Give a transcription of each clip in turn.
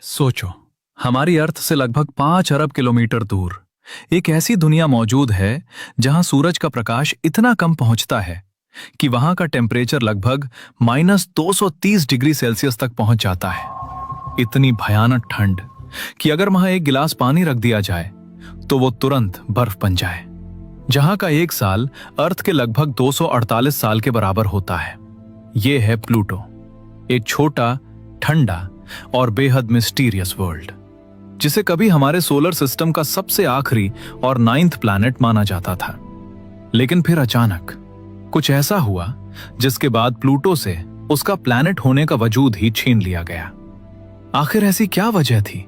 सोचो, हमारी अर्थ से लगभग 5 अरब किलोमीटर दूर एक ऐसी दुनिया मौजूद है जहां सूरज का प्रकाश इतना कम पहुंचता है कि वहां का टेम्परेचर लगभग -230 डिग्री सेल्सियस तक पहुंच जाता है। इतनी भयानक ठंड कि अगर वहां एक गिलास पानी रख दिया जाए तो वो तुरंत बर्फ बन जाए। जहां का एक साल अर्थ के लगभग 248 साल के बराबर होता है। ये है प्लूटो, एक छोटा, ठंडा और बेहद मिस्टीरियस वर्ल्ड, जिसे कभी हमारे सोलर सिस्टम का सबसे आखिरी और 9th प्लैनेट माना जाता था। लेकिन फिर अचानक कुछ ऐसा हुआ जिसके बाद प्लूटो से उसका प्लैनेट होने का वजूद ही छीन लिया गया। आखिर ऐसी क्या वजह थी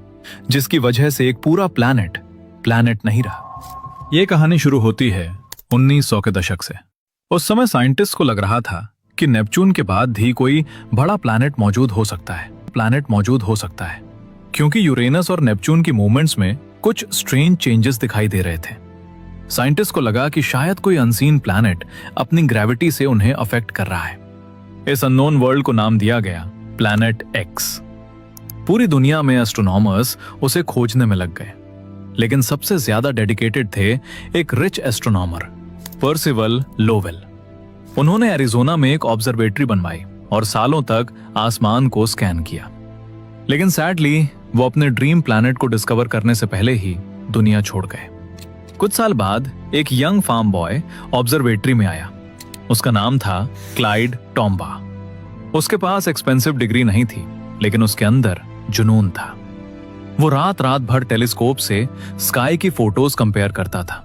जिसकी वजह से एक पूरा प्लैनेट नहीं रहा? यह कहानी शुरू होती है 1900 के दशक से। उस समय साइंटिस्ट को लग रहा था कि नेपच्यून के बाद भी कोई बड़ा प्लैनेट मौजूद हो सकता है, क्योंकि यूरेनस और नेपच्यून की मूवमेंट्स में कुछ स्ट्रेंज चेंजेस दिखाई दे रहे थे। साइंटिस्ट को लगा कि शायद कोई अनसीन प्लैनेट अपनी ग्रेविटी से उन्हें अफेक्ट कर रहा है। इस अननोन वर्ल्ड को नाम दिया गया प्लैनेट एक्स। पूरी दुनिया में एस्ट्रोनॉमर्स उसे खोजने में लग गए, लेकिन सबसे ज्यादा डेडिकेटेड थे एक रिच एस्ट्रोनॉमर, पर्सिवल लोवेल। उन्होंने एरिजोना में एक ऑब्जर्वेटरी बनवाई और सालों तक आसमान को स्कैन किया। लेकिन सैडली वो अपने ड्रीम प्लैनेट को डिस्कवर करने से पहले ही दुनिया छोड़ गए। कुछ साल बाद एक यंग फार्म बॉय ऑब्जर्वेटरी में आया। उसका नाम था क्लाइड टॉम्बा। उसके पास एक्सपेंसिव डिग्री नहीं थी, लेकिन उसके अंदर जुनून था। वो रात भर टेलीस्कोप से स्काई की फोटोज कंपेयर करता था।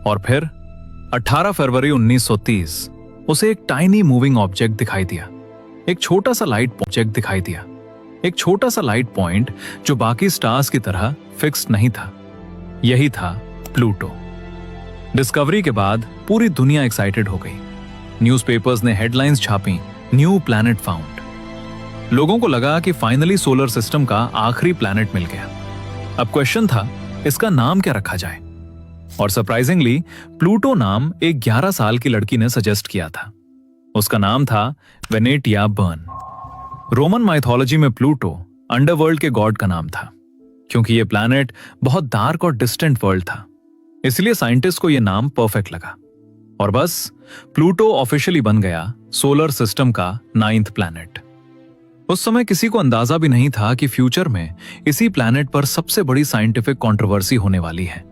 और फिर 18 फरवरी 1930 उसे एक टाइनी मूविंग ऑब्जेक्ट दिखाई दिया। एक छोटा सा लाइट पॉइंट जो बाकी स्टार्स की तरह फिक्स्ड नहीं था। यही था प्लूटो। डिस्कवरी के बाद पूरी दुनिया एक्साइटेड हो गई। न्यूज़पेपर्स ने हेडलाइंस छापी, न्यू प्लैनेट फाउंड। लोगों को लगा कि फाइनली सोलर सिस्टम का आखिरी प्लैनेट मिल गया। अब क्वेश्चन था, इसका नाम क्या रखा जाए? और सरप्राइजिंगली प्लूटो नाम एक 11 साल की लड़की ने सजेस्ट किया था। उसका नाम था वेनेटिया बर्न। रोमन माइथोलॉजी में प्लूटो अंडरवर्ल्ड के गॉड का नाम था, क्योंकि यह प्लैनेट बहुत डार्क और डिस्टेंट वर्ल्ड था। इसलिए साइंटिस्ट को यह नाम परफेक्ट लगा। और बस प्लूटो ऑफिशियली बन गया सोलर सिस्टम का 9th प्लैनेट। उस समय किसी को अंदाजा भी नहीं था कि फ्यूचर में इसी प्लैनेट पर सबसे बड़ी साइंटिफिक कंट्रोवर्सी होने वाली है।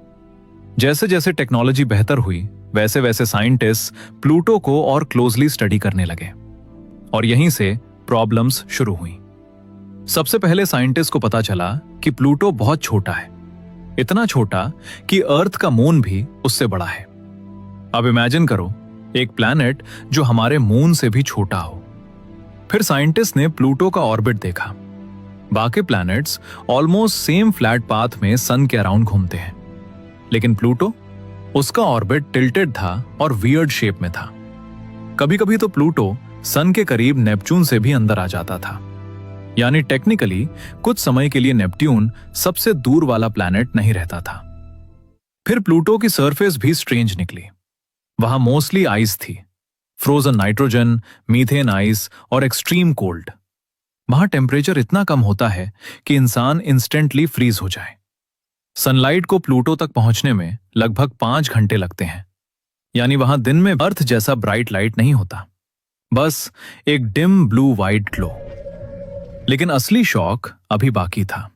जैसे जैसे टेक्नोलॉजी बेहतर हुई, वैसे वैसे साइंटिस्ट प्लूटो को और क्लोजली स्टडी करने लगे, और यहीं से प्रॉब्लम्स शुरू हुई। सबसे पहले साइंटिस्ट को पता चला कि प्लूटो बहुत छोटा है, इतना छोटा कि अर्थ का मून भी उससे बड़ा है। अब इमेजिन करो, एक प्लैनेट जो हमारे मून से भी छोटा हो। फिर साइंटिस्ट ने प्लूटो का ऑर्बिट देखा। बाकी planets almost same flat path में सन के अराउंड घूमते हैं, लेकिन प्लूटो, उसका ऑर्बिट टिल्टेड था और वियर्ड शेप में था। कभी कभी तो प्लूटो सन के करीब नेपच्यून से भी अंदर आ जाता था। यानी टेक्निकली कुछ समय के लिए नेपट्यून सबसे दूर वाला प्लैनेट नहीं रहता था। फिर प्लूटो की सरफेस भी स्ट्रेंज निकली। वहां मोस्टली आइस थी, फ्रोजन नाइट्रोजन, मीथेन आइस और एक्सट्रीम कोल्ड। वहां टेम्परेचर इतना कम होता है कि इंसान इंस्टेंटली फ्रीज हो जाए। सनलाइट को प्लूटो तक पहुंचने में लगभग 5 घंटे लगते हैं। यानी वहां दिन में अर्थ जैसा ब्राइट लाइट नहीं होता, बस एक डिम ब्लू वाइट ग्लो। लेकिन असली शॉक अभी बाकी था।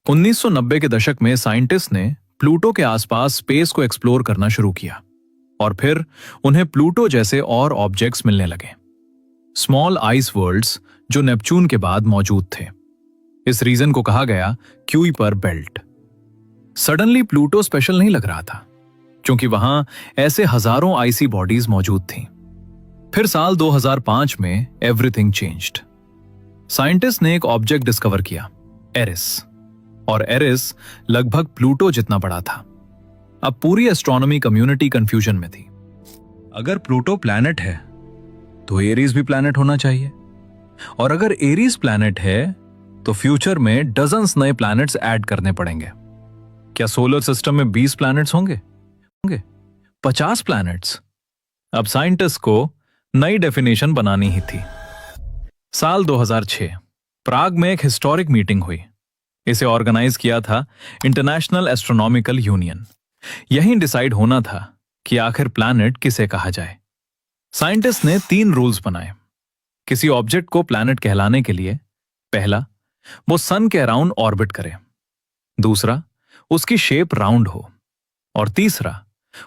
1990 के दशक में साइंटिस्ट ने प्लूटो के आसपास स्पेस को एक्सप्लोर करना शुरू किया, और फिर उन्हें प्लूटो जैसे और ऑब्जेक्ट्स मिलने लगे, स्मॉल आइस वर्ल्ड्स जो नेपच्यून के बाद मौजूद थे। इस रीजन को कहा गया क्यूइपर बेल्ट। सडनली प्लूटो स्पेशल नहीं लग रहा था, क्योंकि वहां ऐसे हजारों आइसी बॉडीज मौजूद थीं। फिर साल 2005 में एवरीथिंग चेंज्ड। साइंटिस्ट ने एक ऑब्जेक्ट डिस्कवर किया, एरिस, और एरिस लगभग प्लूटो जितना बड़ा था। अब पूरी एस्ट्रोनॉमी कम्युनिटी कंफ्यूजन में थी। अगर प्लूटो प्लैनेट है तो एरीज भी प्लैनेट होना चाहिए, और अगर एरीज प्लैनेट है तो फ्यूचर में डजन्स नए प्लैनेट्स ऐड करने पड़ेंगे। क्या सोलर सिस्टम में 20 प्लैनेट्स होंगे? 50 प्लैनेट्स? अब साइंटिस्ट को नई डेफिनेशन बनानी ही थी। साल 2006 प्राग में एक हिस्टोरिक मीटिंग हुई। इसे ऑर्गेनाइज किया था इंटरनेशनल एस्ट्रोनॉमिकल यूनियन। यहीं डिसाइड होना था कि आखिर प्लैनेट किसे कहा जाए। साइंटिस्ट ने 3 रूल्स बनाए किसी ऑब्जेक्ट को प्लैनेट कहलाने के लिए। पहला, वो सन के अराउंड ऑर्बिट करे। दूसरा, उसकी शेप राउंड हो। और तीसरा,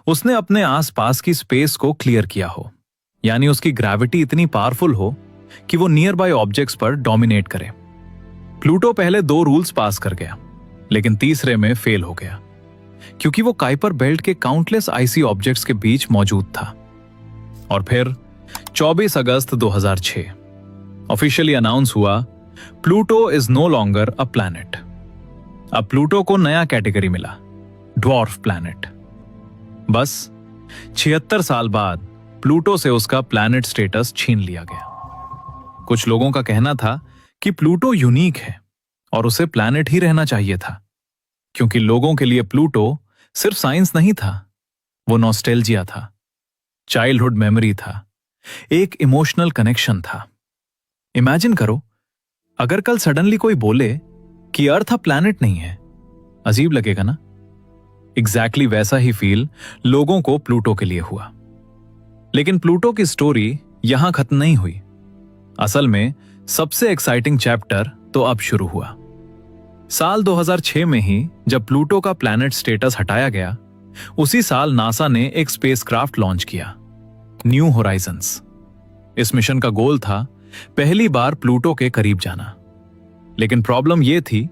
उसने अपने आसपास की स्पेस को क्लियर किया हो, यानी उसकी ग्रेविटी इतनी पावरफुल हो कि वो नियर बाय ऑब्जेक्ट्स पर डोमिनेट करे। प्लूटो पहले 2 रूल्स पास कर गया, लेकिन तीसरे में फेल हो गया क्योंकि वो काइपर बेल्ट के काउंटलेस आइसी ऑब्जेक्ट्स के बीच मौजूद था। और फिर 24 अगस्त 2006 ऑफिशियली अनाउंस हुआ, Pluto is no longer a planet. अब प्लूटो को नया कैटेगरी मिला, ड्वार्फ प्लैनेट। बस 76 साल बाद प्लूटो से उसका प्लैनेट स्टेटस छीन लिया गया। कुछ लोगों का कहना था कि प्लूटो यूनिक है और उसे प्लैनेट ही रहना चाहिए था, क्योंकि लोगों के लिए प्लूटो सिर्फ साइंस नहीं था, वो नॉस्टैल्जिया था, चाइल्डहुड मेमोरी था, एक इमोशनल कनेक्शन था। इमेजिन करो, अगर कल सडनली कोई बोले कि अर्थ अब प्लैनेट नहीं है, अजीब लगेगा ना? एग्जैक्टली वैसा ही फील लोगों को प्लूटो के लिए हुआ। लेकिन प्लूटो की स्टोरी यहां खत्म नहीं हुई। असल में सबसे एक्साइटिंग चैप्टर तो अब शुरू हुआ। साल 2006 में ही जब प्लूटो का प्लैनेट स्टेटस हटाया गया, उसी साल नासा ने एक स्पेसक्राफ्ट लॉन्च किया, न्यू होराइजन्स। इस मिशन का गोल था पहली बार प्लूटो के करीब जाना। लेकिन प्रॉब्लम यह थी,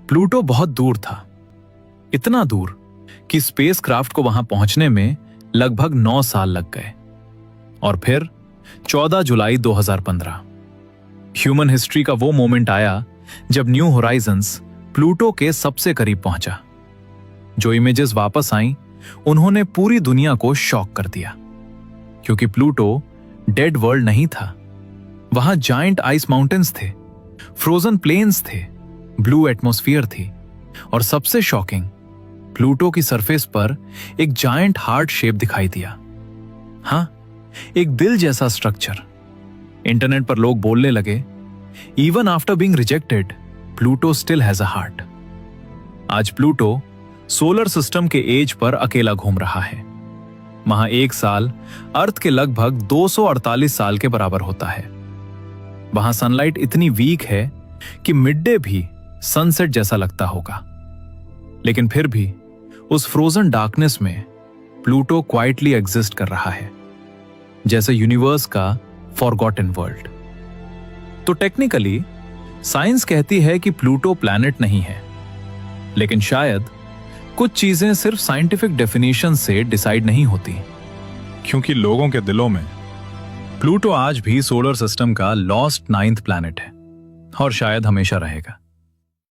प्लूटो बहुत दूर था, इतना दूर कि स्पेसक्राफ्ट को वहां पहुंचने में लगभग 9 साल लग गए। और फिर 14 जुलाई 2015 ह्यूमन हिस्ट्री का वो मोमेंट आया जब न्यू होराइजन्स प्लूटो के सबसे करीब पहुंचा। जो इमेजेस वापस आईं, उन्होंने पूरी दुनिया को शॉक कर दिया, क्योंकि प्लूटो डेड वर्ल्ड नहीं था। वहां जायंट आइस माउंटेन्स थे, फ्रोजन प्लेन्स थे, ब्लू एटमॉस्फेयर थी, और सबसे शॉकिंग, प्लूटो की सरफेस पर एक जायंट हार्ट शेप दिखाई दिया। हां, एक दिल जैसा स्ट्रक्चर। इंटरनेट पर लोग बोलने लगे, even after being rejected, Pluto still has a heart. आज प्लूटो सोलर सिस्टम के एज पर अकेला घूम रहा है। वहां 1 साल अर्थ के लगभग 248 साल के बराबर होता है। वहां सनलाइट इतनी वीक है कि मिड डे भी सनसेट जैसा लगता होगा। लेकिन फिर भी उस फ्रोजन डार्कनेस में प्लूटो क्वाइटली एग्जिस्ट कर रहा है, जैसे यूनिवर्स का फॉरगॉटन वर्ल्ड। तो टेक्निकली साइंस कहती है कि प्लूटो प्लैनेट नहीं है, लेकिन शायद कुछ चीजें सिर्फ साइंटिफिक डेफिनेशन से डिसाइड नहीं होती, क्योंकि लोगों के दिलों में प्लूटो आज भी सोलर सिस्टम का लॉस्ट 9th प्लैनेट है और शायद हमेशा रहेगा।